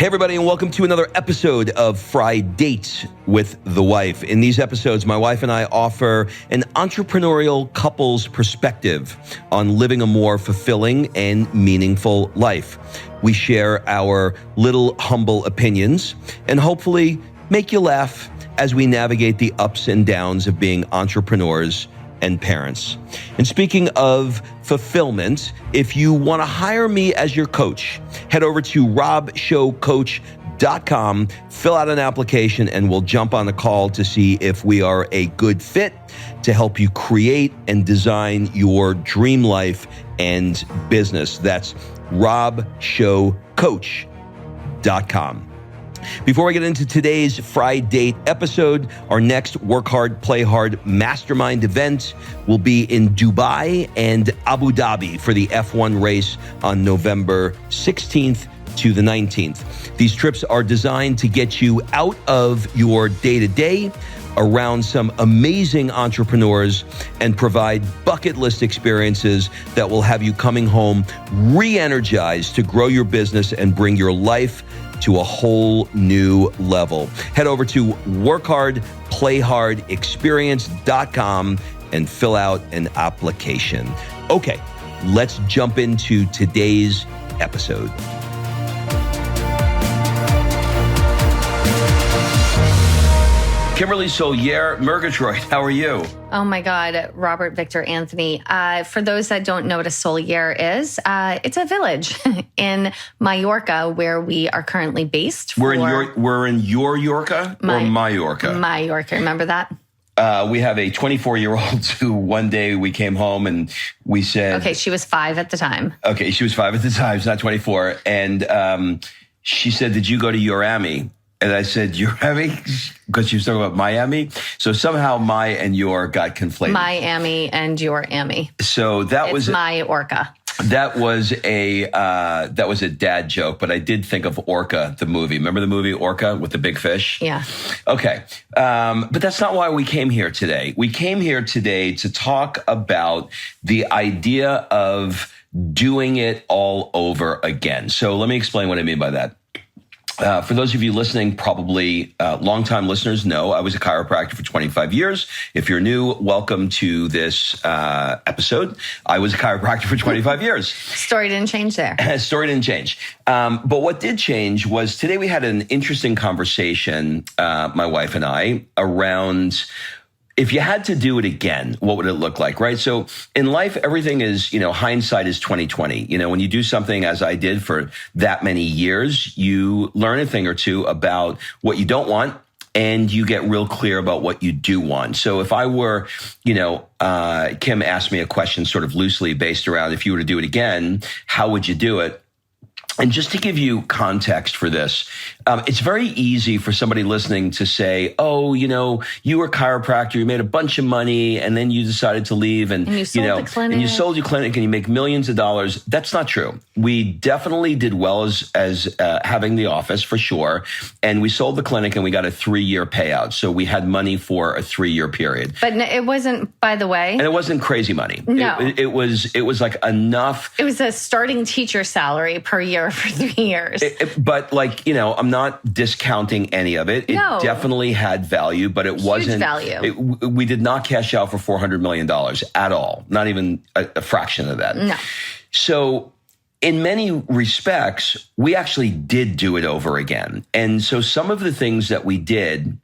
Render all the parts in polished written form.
Hey, everybody, and welcome to another episode of Fri-Date with the wife. In these episodes, my wife and I offer an entrepreneurial couple's perspective on living a more fulfilling and meaningful life. We share our little humble opinions and hopefully make you laugh as we navigate the ups and downs of being entrepreneurs and parents. And speaking of fulfillment, if you want to hire me as your coach, head over to robshowcoach.com, fill out an application, and we'll jump on a call to see if we are a good fit to help you create and design your dream life and business. That's robshowcoach.com. Before we get into today's Fri-Date episode, our next Work Hard, Play Hard Mastermind event will be in Dubai and Abu Dhabi for the F1 race on November 16th to the 19th. These trips are designed to get you out of your day-to-day, around some amazing entrepreneurs, and provide bucket list experiences that will have you coming home re-energized to grow your business and bring your life to a whole new level. Head over to workhardplayhardexperience.com and fill out an application. Okay, let's jump into today's episode. Kimberly Solier, Murgatroyd, how are you? Oh my God, Robert Victor Anthony. For those that don't know what a Solier is, it's a village in Mallorca where we are currently based. We're in your Yorka or Mallorca? Mallorca, remember that? We have a 24-year-old who one day we came home and we said... Okay, she was 5 at the time. Okay, she was 5 at the time, she's not 24. And she said, did you go to Urami? And I said, Urami? Because she was talking about Miami. So somehow my and your got conflated. Miami and your Amy. So that it's was Mallorca. That was a dad joke, but I did think of Orca, the movie. Remember the movie Orca with the big fish? Yeah. Okay. But that's not why we came here today. We came here today to talk about the idea of doing it all over again. So let me explain what I mean by that. For those of you listening, probably longtime listeners know I was a chiropractor for 25 years. If you're new, welcome to this episode. I was a chiropractor for 25 years. Story didn't change there. Story didn't change. But what did change was today we had an interesting conversation, my wife and I, around... if you had to do it again, what would it look like, right? So in life, everything is, hindsight is 20/20. When you do something as I did for that many years, you learn a thing or two about what you don't want, and you get real clear about what you do want. So if I were, Kim asked me a question sort of loosely based around if you were to do it again, how would you do it? And just to give you context for this, it's very easy for somebody listening to say, oh, you were a chiropractor, you made a bunch of money, and then you decided to leave and you sold the clinic. And you sold your clinic and you make millions of dollars. That's not true. We definitely did well as having the office for sure. And we sold the clinic and we got a 3-year payout. So we had money for a 3-year period. But it wasn't, by the way. And it wasn't crazy money. No. It was like enough. It was a starting teacher salary per year for 3 years. But I'm not discounting any of it. It definitely had value, but it wasn't value. We did not cash out for $400 million at all. Not even a fraction of that. No. So in many respects, we actually did do it over again. And so some of the things that we did,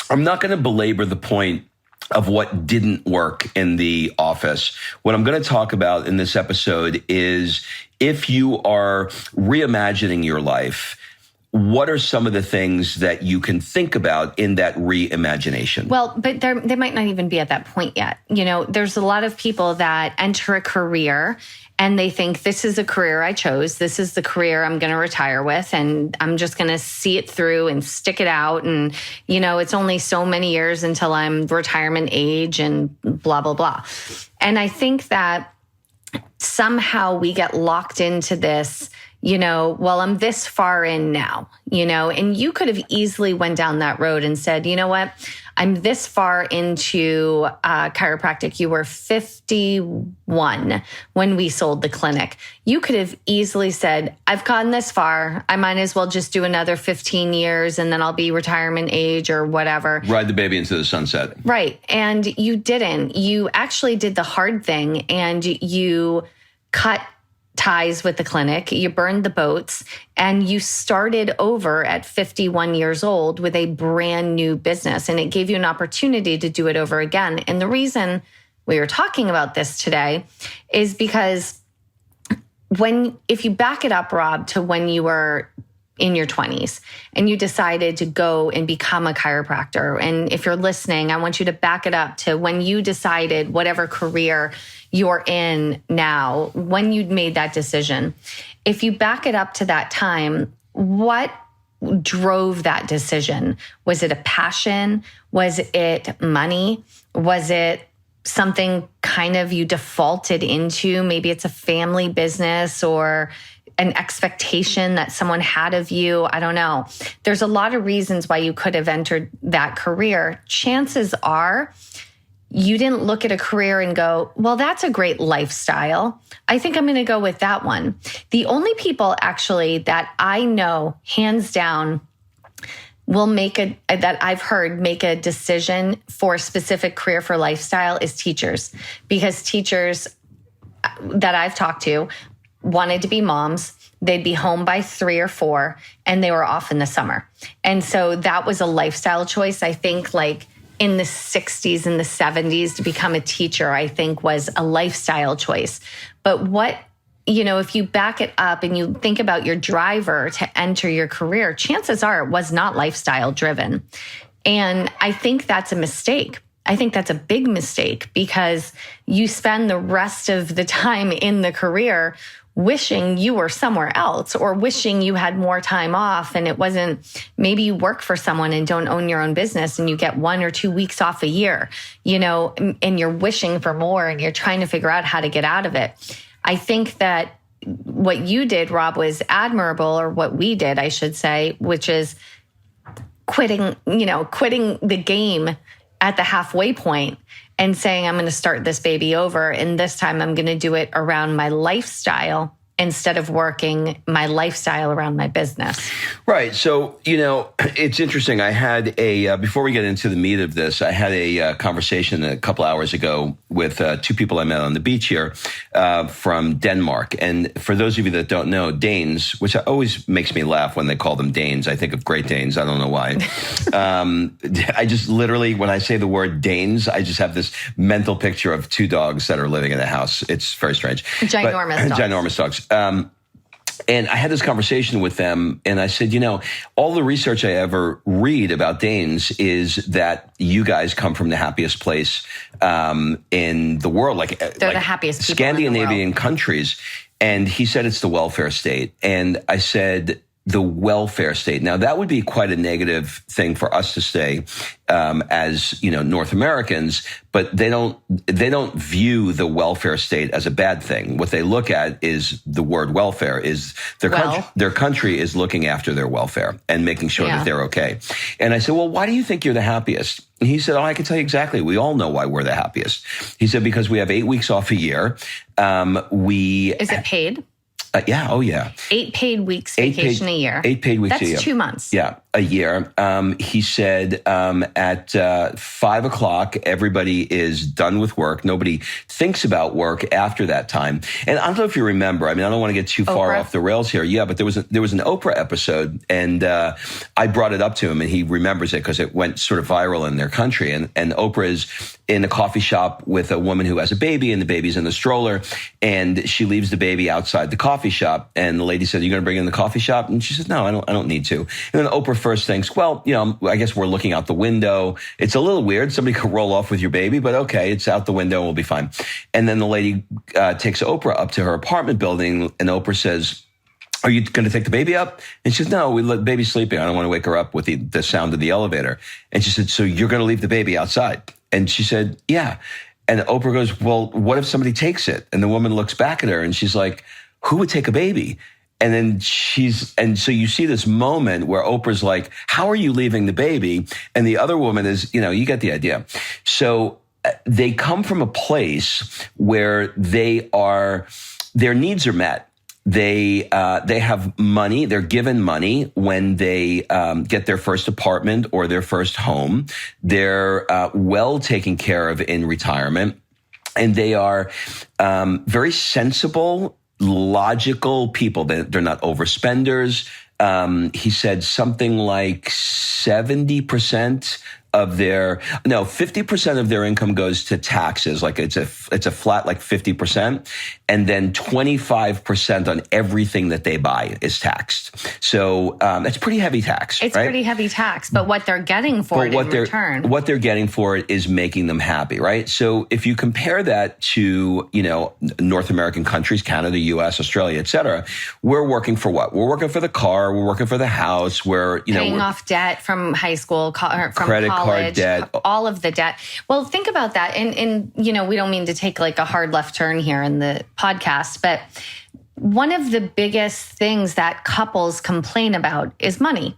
I'm not going to belabor the point of what didn't work in the office. What I'm going to talk about in this episode is if you are reimagining your life, what are some of the things that you can think about in that reimagination? Well, but they might not even be at that point yet. There's a lot of people that enter a career and they think, this is a career I chose. This is the career I'm going to retire with. And I'm just going to see it through and stick it out. And, it's only so many years until I'm retirement age and blah, blah, blah. And I think that somehow we get locked into this, well, I'm this far in now, and you could have easily went down that road and said, you know what, I'm this far into chiropractic. You were 51 when we sold the clinic. You could have easily said, I've gotten this far. I might as well just do another 15 years and then I'll be retirement age or whatever. Ride the baby into the sunset. Right. And you didn't. You actually did the hard thing and you cut ties with the clinic, you burned the boats, and you started over at 51 years old with a brand new business. And it gave you an opportunity to do it over again. And the reason we are talking about this today is because if you back it up, Rob, to when you were in your 20s and you decided to go and become a chiropractor. And if you're listening, I want you to back it up to when you decided whatever career you're in now, when you made that decision. If you back it up to that time, what drove that decision? Was it a passion? Was it money? Was it something kind of you defaulted into? Maybe it's a family business or an expectation that someone had of you. I don't know. There's a lot of reasons why you could have entered that career. Chances are you didn't look at a career and go, well, that's a great lifestyle. I think I'm going to go with that one. The only people actually that I know, hands down, will that I've heard make a decision for a specific career for lifestyle is teachers. Because teachers that I've talked to wanted to be moms. They'd be home by 3 or 4 and they were off in the summer. And so that was a lifestyle choice. I think like in the 60s and the 70s to become a teacher, I think was a lifestyle choice. But if you back it up and you think about your driver to enter your career, chances are it was not lifestyle driven. And I think that's a mistake. I think that's a big mistake because you spend the rest of the time in the career wishing you were somewhere else or wishing you had more time off. And it wasn't, maybe you work for someone and don't own your own business and you get 1 or 2 weeks off a year, and you're wishing for more and you're trying to figure out how to get out of it. I think that what you did, Rob, was admirable, or what we did, I should say, which is quitting the game at the halfway point and saying, I'm going to start this baby over. And this time I'm going to do it around my lifestyle instead of working my lifestyle around my business. Right. So, it's interesting. I had before we get into the meat of this, I had a conversation a couple hours ago with 2 people I met on the beach here from Denmark. And for those of you that don't know, Danes, which always makes me laugh when they call them Danes. I think of Great Danes. I don't know why. I just literally, when I say the word Danes, I just have this mental picture of 2 dogs that are living in a house. It's very strange. Ginormous dogs. And I had this conversation with them and I said, all the research I ever read about Danes is that you guys come from the happiest place in the world. They're the happiest people Scandinavian in the world. Countries. And he said it's the welfare state. And I said, the welfare state. Now, that would be quite a negative thing for us to say as North Americans, but they don't view the welfare state as a bad thing. What they look at is the word welfare is their country is looking after their welfare and making sure that they're okay. And I said, well, why do you think you're the happiest? And he said, I can tell you exactly. We all know why we're the happiest. He said, because we have 8 weeks off a year. Is it paid? Yeah. Oh, yeah. 8 paid weeks vacation a year. 8 paid weeks a year. That's 2 months. Yeah, a year. He said at 5 o'clock, everybody is done with work. Nobody thinks about work after that time. And I don't know if you remember. I don't want to get too far off the rails here. Yeah, but there was an Oprah episode, and I brought it up to him, and he remembers it because it went sort of viral in their country. And Oprah is in a coffee shop with a woman who has a baby, and the baby's in the stroller, and she leaves the baby outside the coffee shop. And the lady said, "Are you going to bring it in the coffee shop?" And she said, "No, I don't need to." And then Oprah first thinks, well, I guess we're looking out the window. It's a little weird. Somebody could roll off with your baby, but okay, it's out the window. We'll be fine. And then the lady takes Oprah up to her apartment building, and Oprah says, "Are you going to take the baby up?" And she says, "No, we let the baby sleeping. I don't want to wake her up with the sound of the elevator." And she said, "So you're going to leave the baby outside?" And she said, "Yeah." And Oprah goes, "Well, what if somebody takes it?" And the woman looks back at her and she's like, "Who would take a baby?" And then so you see this moment where Oprah's like, how are you leaving the baby? And the other woman is, you get the idea. So they come from a place where their needs are met. They have money. They're given money when they get their first apartment or their first home. They're well taken care of in retirement. And they are very sensible, logical people. They're not overspenders. He said something like 50% of their income goes to taxes. Like it's a flat, like 50%. And then 25% on everything that they buy is taxed. So, that's pretty heavy tax. It's right? pretty heavy tax, but what they're getting for it in return. What they're getting for it is making them happy, right? So if you compare that to, North American countries, Canada, US, Australia, et cetera, we're working for what? We're working for the car. We're working for the house. We're, paying off debt from high school, from credit card debt, all of the debt. Well, think about that. And we don't mean to take like a hard left turn here in the podcast, but one of the biggest things that couples complain about is money.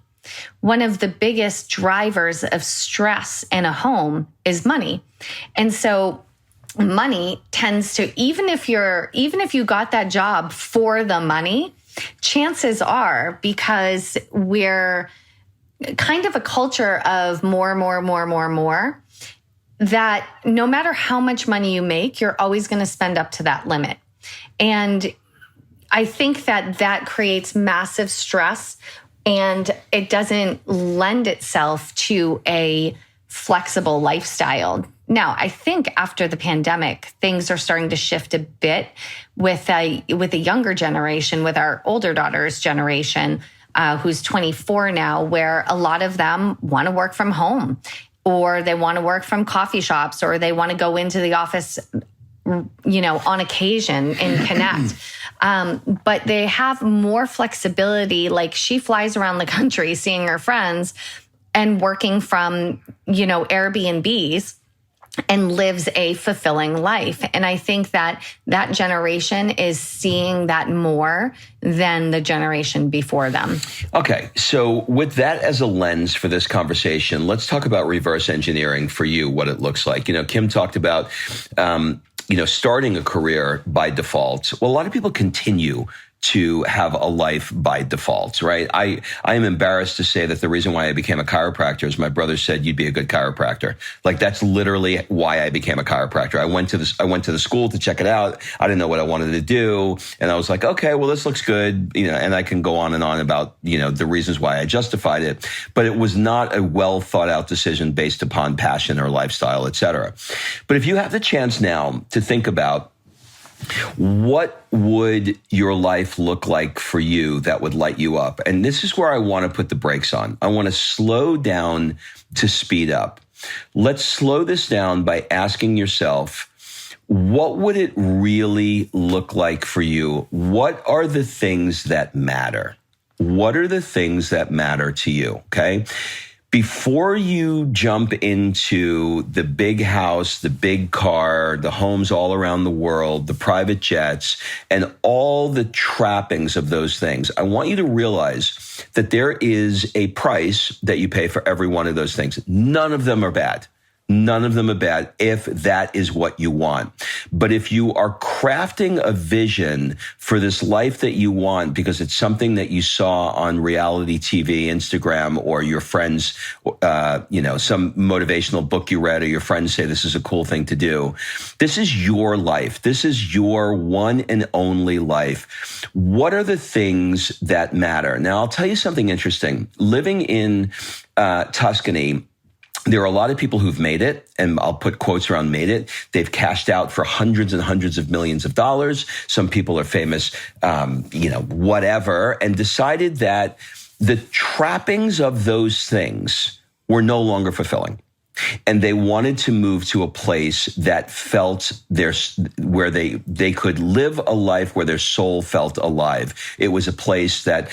One of the biggest drivers of stress in a home is money. And so money tends to, even if you got that job for the money, chances are, because we're kind of a culture of more, that no matter how much money you make, you're always going to spend up to that limit. And I think that creates massive stress, and it doesn't lend itself to a flexible lifestyle. Now, I think after the pandemic, things are starting to shift a bit with a younger generation, with our older daughter's generation, who's 24 now, where a lot of them want to work from home, or they want to work from coffee shops, or they want to go into the office, on occasion and connect. But they have more flexibility. Like, she flies around the country seeing her friends and working from, Airbnbs, and lives a fulfilling life. And I think that generation is seeing that more than the generation before them. Okay. So with that as a lens for this conversation, let's talk about reverse engineering for you, what it looks like. Kim talked about, starting a career by default. Well, a lot of people continue to have a life by default, right? I am embarrassed to say that the reason why I became a chiropractor is my brother said you'd be a good chiropractor. Like, that's literally why I became a chiropractor. I went to the school to check it out. I didn't know what I wanted to do, and I was like, okay, well, this looks good, and I can go on and on about the reasons why I justified it, but it was not a well thought out decision based upon passion or lifestyle, et cetera. But if you have the chance now to think about, what would your life look like for you that would light you up? And this is where I want to put the brakes on. I want to slow down to speed up. Let's slow this down by asking yourself, what would it really look like for you? What are the things that matter? What are the things that matter to you? Okay. Before you jump into the big house, the big car, the homes all around the world, the private jets, and all the trappings of those things, I want you to realize that there is a price that you pay for every one of those things. None of them are bad. None of them are bad if that is what you want. But if you are crafting a vision for this life that you want because it's something that you saw on reality TV, Instagram, or your friends, some motivational book you read, or your friends say this is a cool thing to do, this is your life. This is your one and only life. What are the things that matter? Now, I'll tell you something interesting. Living in Tuscany, there are a lot of people who've made it, and I'll put quotes around made it. They've cashed out for hundreds and hundreds of millions of dollars. Some people are famous, whatever, and decided that the trappings of those things were no longer fulfilling. And they wanted to move to a place that felt where they could live a life where their soul felt alive. It was a place that,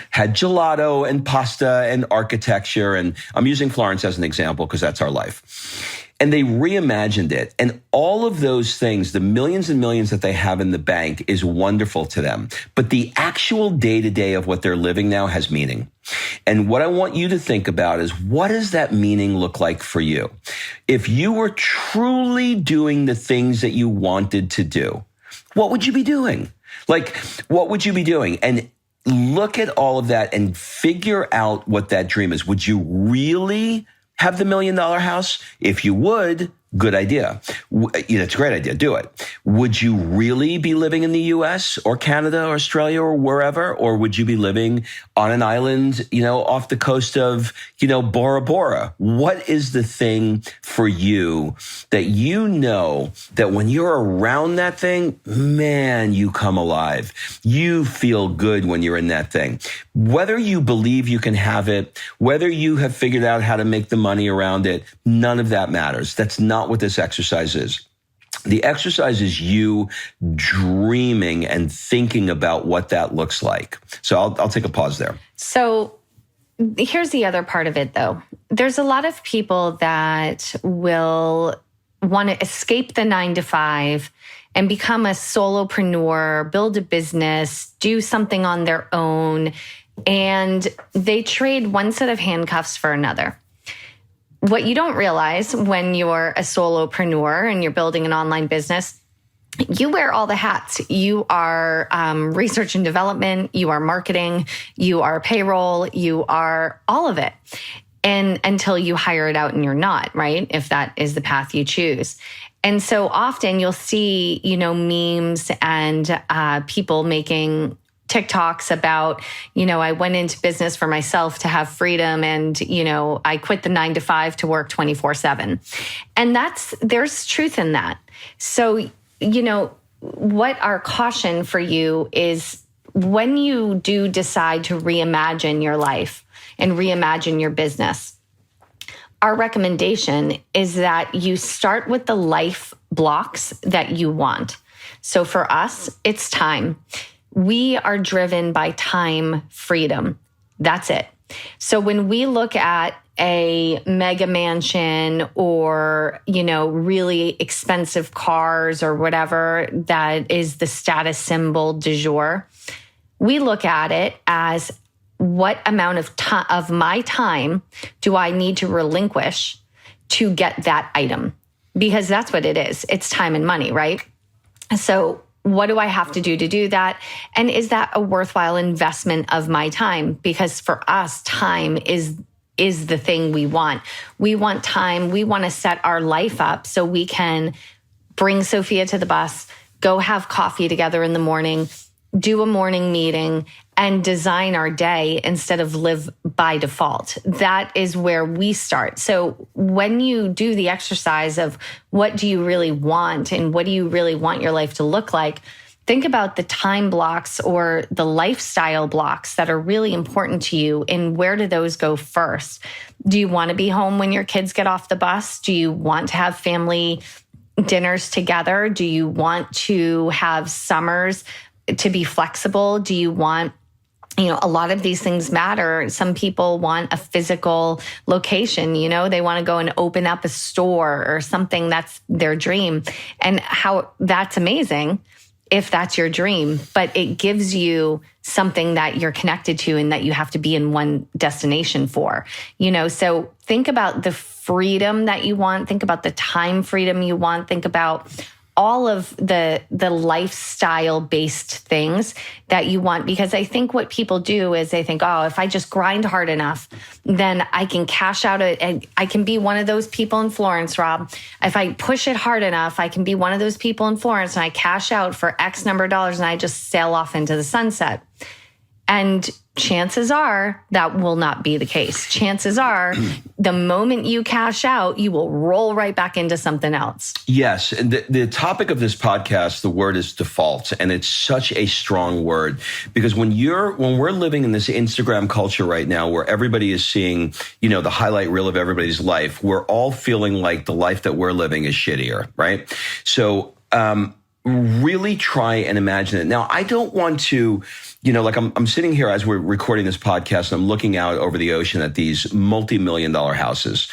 had gelato and pasta and architecture. And I'm using Florence as an example because that's our life. and they reimagined it. And all of those things, the millions and millions that they have in the bank is wonderful to them. But the actual day-to-day of what they're living now has meaning. And what I want you to think about is, what does that meaning look like for you? If you were truly doing the things that you wanted to do, what would you be doing? Like, what would you be doing? And look at all of that and figure out what that dream is. Would you really have the $1 million house? If you would, good idea. It's a great idea. Do it. Would you really be living in the US or Canada or Australia or wherever? Or would you be living on an island, off the coast of, Bora Bora? What is the thing for you that that when you're around that thing, man, you come alive. You feel good when you're in that thing. Whether you believe you can have it, whether you have figured out how to make the money around it, none of that matters. That's not what this exercise is. The exercise is you dreaming and thinking about what that looks like. So I'll take a pause there. So here's the other part of it, though. There's a lot of people that will want to escape the 9-to-5 and become a solopreneur, build a business, do something on their own, and they trade one set of handcuffs for another. What you don't realize when you're a solopreneur and you're building an online business, you wear all the hats. You are research and development, you are marketing, you are payroll, you are all of it. And until you hire it out and you're not, right? If that is the path you choose. And so often you'll see, memes and people making TikToks about, I went into business for myself to have freedom and, I quit the 9-to-5 to work 24/7. And there's truth in that. So, what our caution for you is, when you do decide to reimagine your life and reimagine your business, our recommendation is that you start with the life blocks that you want. So for us, it's time. We are driven by time freedom. That's it. So when we look at a mega mansion or, really expensive cars or whatever that is the status symbol du jour, we look at it as, what amount of my time do I need to relinquish to get that item? Because that's what it is. It's time and money, right? So what do I have to do that? And is that a worthwhile investment of my time? Because for us, time is the thing we want. We want time. We want to set our life up so we can bring Sophia to the bus, go have coffee together in the morning, do a morning meeting, and design our day instead of live by default. That is where we start. So when you do the exercise of what do you really want and what do you really want your life to look like, think about the time blocks or the lifestyle blocks that are really important to you, and where do those go first? Do you want to be home when your kids get off the bus? Do you want to have family dinners together? Do you want to have summers to be flexible? Do you want, a lot of these things matter. Some people want a physical location, they want to go and open up a store or something. That's their dream. And how that's amazing if that's your dream, but it gives you something that you're connected to and that you have to be in one destination for, so think about the freedom that you want. Think about the time freedom you want. Think about all of the lifestyle-based things that you want. Because I think what people do is they think, oh, if I just grind hard enough, then I can cash out and I can be one of those people in Florence, Rob. If I push it hard enough, I can be one of those people in Florence and I cash out for X number of dollars and I just sail off into the sunset. And chances are that will not be the case. Chances are the moment you cash out, you will roll right back into something else. Yes. And the topic of this podcast, the word is default. And it's such a strong word, because when we're living in this Instagram culture right now where everybody is seeing, the highlight reel of everybody's life, we're all feeling like the life that we're living is shittier, right? So really try and imagine it. Now, I don't want to, I'm sitting here as we're recording this podcast and I'm looking out over the ocean at these multi-million-dollar houses.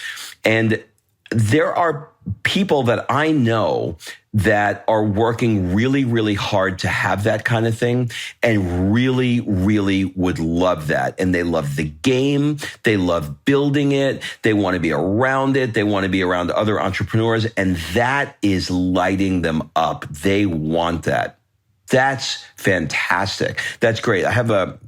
And there are people that I know that are working really, really hard to have that kind of thing and really, really would love that. And they love the game. They love building it. They want to be around it. They want to be around other entrepreneurs. And that is lighting them up. They want that. That's fantastic. That's great. I have a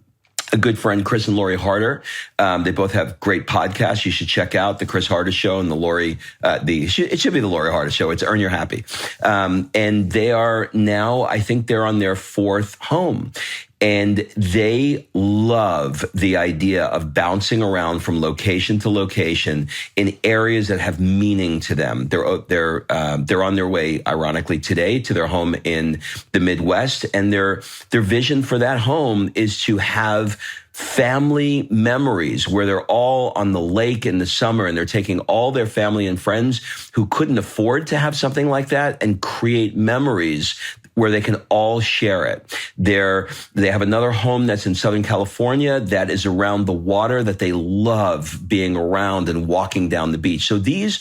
good friend, Chris and Lori Harder. They both have great podcasts. You should check out the Chris Harder Show and the Lori, it should be the Lori Harder Show. It's Earn Your Happy. And they are now, I think they're on their fourth home. And they love the idea of bouncing around from location to location in areas that have meaning to them. They're on their way, ironically, today to their home in the Midwest, and their vision for that home is to have family memories where they're all on the lake in the summer and they're taking all their family and friends who couldn't afford to have something like that and create memories where they can all share it. They have another home that's in Southern California that is around the water that they love being around and walking down the beach. So these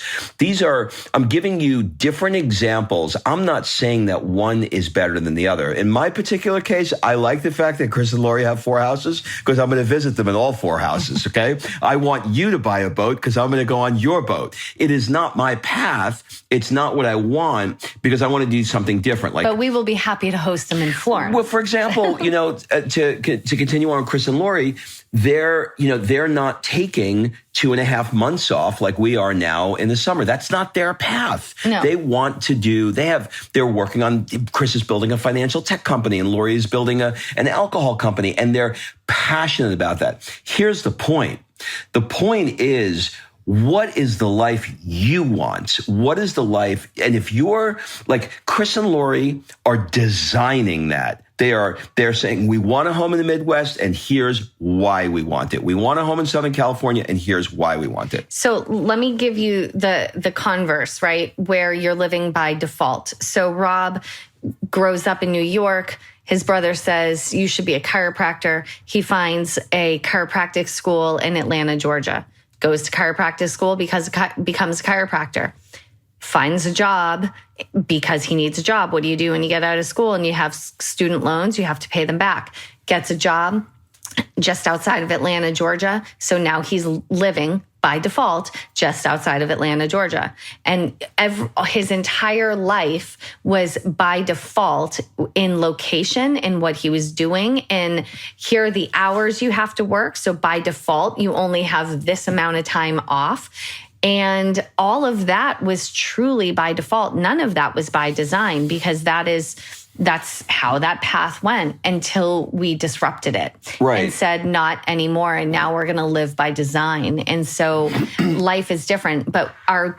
are, I'm giving you different examples. I'm not saying that one is better than the other. In my particular case, I like the fact that Chris and Lori have 4 houses because I'm going to visit them in all 4 houses, okay? I want you to buy a boat because I'm going to go on your boat. It is not my path. It's not what I want because I want to do something different. But we will be happy to host them in Florence. Well, for example, to continue on Chris and Lori, they're not taking 2.5 months off like we are now in the summer. That's not their path. No. They want to do, they're working on, Chris is building a financial tech company and Lori is building an alcohol company, and they're passionate about that. Here's the point. The point is, what is the life you want? What is the life? And if you're like Chris and Lori are designing that, they're saying, we want a home in the Midwest and here's why we want it. We want a home in Southern California and here's why we want it. So let me give you the converse, right? Where you're living by default. So Rob grows up in New York. His brother says, you should be a chiropractor. He finds a chiropractic school in Atlanta, Georgia. Goes to chiropractic school becomes a chiropractor, finds a job because he needs a job. What do you do when you get out of school and you have student loans? You have to pay them back. Gets a job just outside of Atlanta, Georgia. So now he's living by default just outside of Atlanta, Georgia. And his entire life was by default in location and what he was doing. And here are the hours you have to work. So by default, you only have this amount of time off. And all of that was truly by default. None of that was by design, because that's how that path went until we disrupted it. Right. And said, not anymore. And now we're going to live by design. And so life is different. But our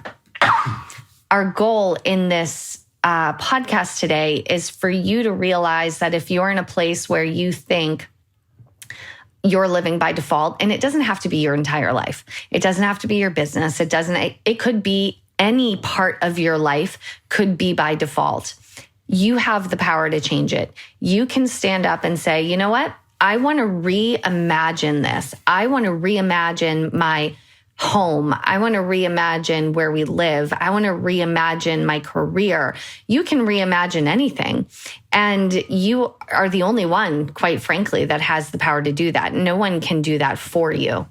goal in this podcast today is for you to realize that if you're in a place where you think you're living by default, and it doesn't have to be your entire life. It doesn't have to be your business. It could be any part of your life could be by default. You have the power to change it. You can stand up and say, you know what? I want to reimagine this. I want to reimagine my home. I want to reimagine where we live. I want to reimagine my career. You can reimagine anything. And you are the only one, quite frankly, that has the power to do that. No one can do that for you.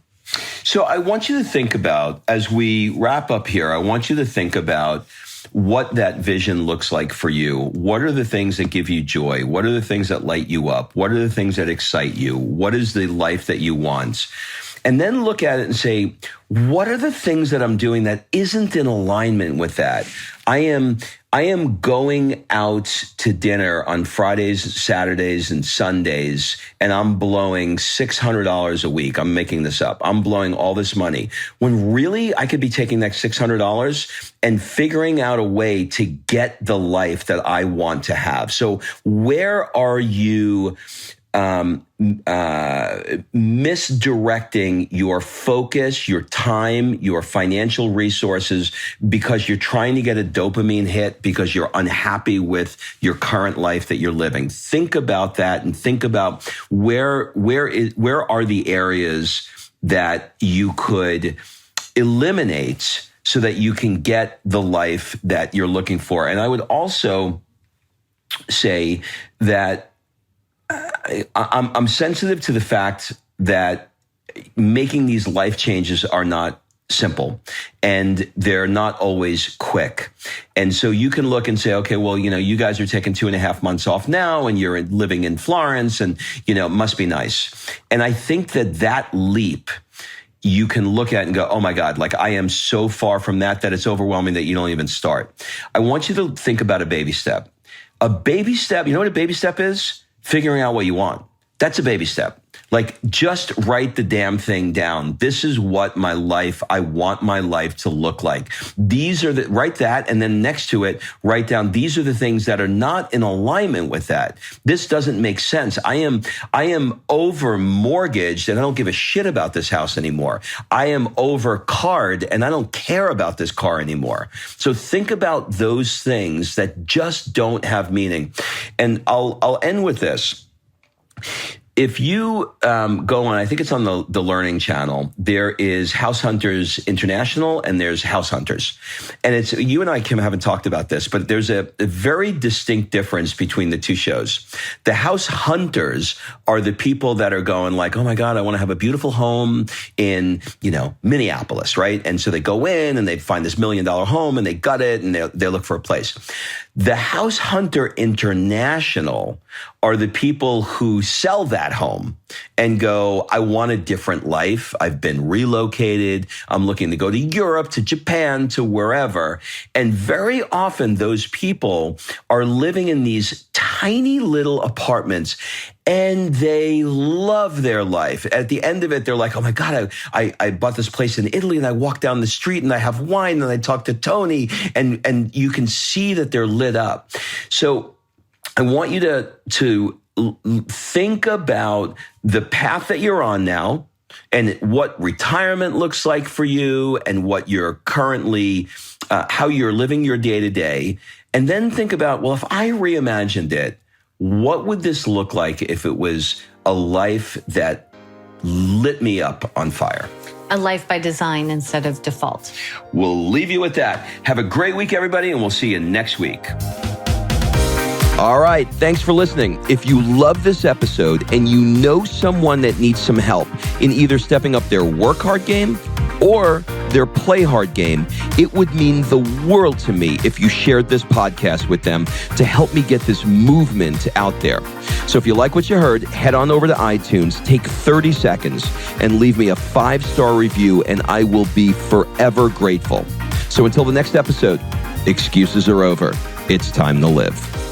So I want you to think about, as we wrap up here, I want you to think about what that vision looks like for you. What are the things that give you joy? What are the things that light you up? What are the things that excite you? What is the life that you want? And then look at it and say, what are the things that I'm doing that isn't in alignment with that? I am going out to dinner on Fridays, Saturdays, and Sundays, and I'm blowing $600 a week. I'm making this up. I'm blowing all this money when really I could be taking that $600 and figuring out a way to get the life that I want to have. So where are you misdirecting your focus, your time, your financial resources because you're trying to get a dopamine hit because you're unhappy with your current life that you're living? Think about that and think about where are the areas that you could eliminate so that you can get the life that you're looking for. And I would also say that I'm sensitive to the fact that making these life changes are not simple and they're not always quick. And so you can look and say, okay, well, you guys are taking 2.5 months off now and you're living in Florence and, it must be nice. And I think that leap you can look at and go, oh my God, like I am so far from that it's overwhelming that you don't even start. I want you to think about a baby step. A baby step, you know what a baby step is? Figuring out what you want. That's a baby step. Like, just write the damn thing down. This is what I want my life to look like. Write that, and then next to it, write down, these are the things that are not in alignment with that. This doesn't make sense. I am over mortgaged and I don't give a shit about this house anymore. I am over carred and I don't care about this car anymore. So think about those things that just don't have meaning. And I'll end with this. If you go on, I think it's on the Learning Channel, there is House Hunters International and there's House Hunters. And it's, you and I, Kim, haven't talked about this, but there's a very distinct difference between the two shows. The House Hunters are the people that are going like, oh my God, I want to have a beautiful home in, Minneapolis, right? And so they go in and they find this $1 million home and they gut it and they look for a place. The House Hunter International are the people who sell that home and go, I want a different life. I've been relocated. I'm looking to go to Europe, to Japan, to wherever. And very often those people are living in these tiny little apartments and they love their life. At the end of it, they're like, oh my God, I bought this place in Italy and I walk down the street and I have wine and I talk to Tony and you can see that they're lit up. So I want you to think about the path that you're on now and what retirement looks like for you and what you're currently, how you're living your day to day. And then think about, well, if I reimagined it, what would this look like if it was a life that lit me up on fire? A life by design instead of default. We'll leave you with that. Have a great week, everybody, and we'll see you next week. All right, thanks for listening. If you love this episode and you know someone that needs some help in either stepping up their work hard game or their play hard game, it would mean the world to me if you shared this podcast with them to help me get this movement out there. So if you like what you heard, head on over to iTunes, take 30 seconds and leave me a 5-star review and I will be forever grateful. So until the next episode, excuses are over. It's time to live.